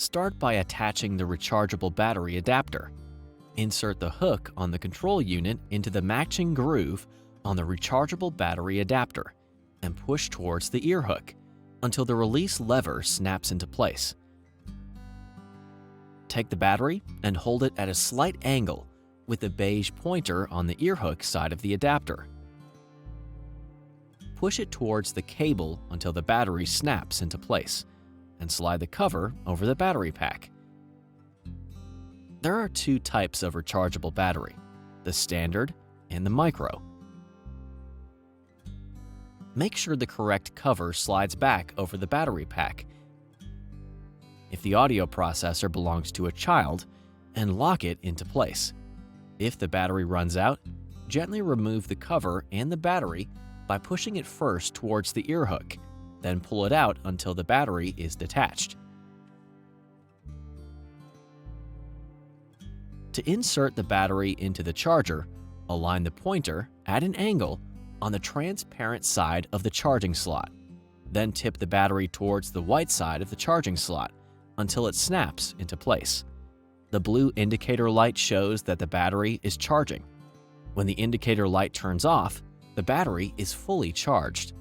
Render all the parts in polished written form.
Start by attaching the rechargeable battery adapter. Insert the hook on the control unit into the matching groove on the rechargeable battery adapter and push towards the ear hook until the release lever snaps into place. Take the battery and hold it at a slight angle with the beige pointer on the ear hook side of the adapter. Push it towards the cable until the battery snaps into place and slide the cover over the battery pack. There are two types of rechargeable battery, the standard and the micro. Make sure the correct cover slides back over the battery pack. If the audio processor belongs to a child, and lock it into place. If the battery runs out, gently remove the cover and the battery by pushing it first towards the ear hook, then pull it out until the battery is detached. To insert the battery into the charger, align the pointer at an angle on the transparent side of the charging slot. Then tip the battery towards the white side of the charging slot until it snaps into place. The blue indicator light shows that the battery is charging. When the indicator light turns off, the battery is fully charged.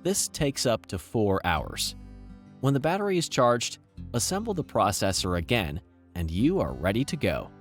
This takes up to 4 hours. When the battery is charged, assemble the processor again and you are ready to go.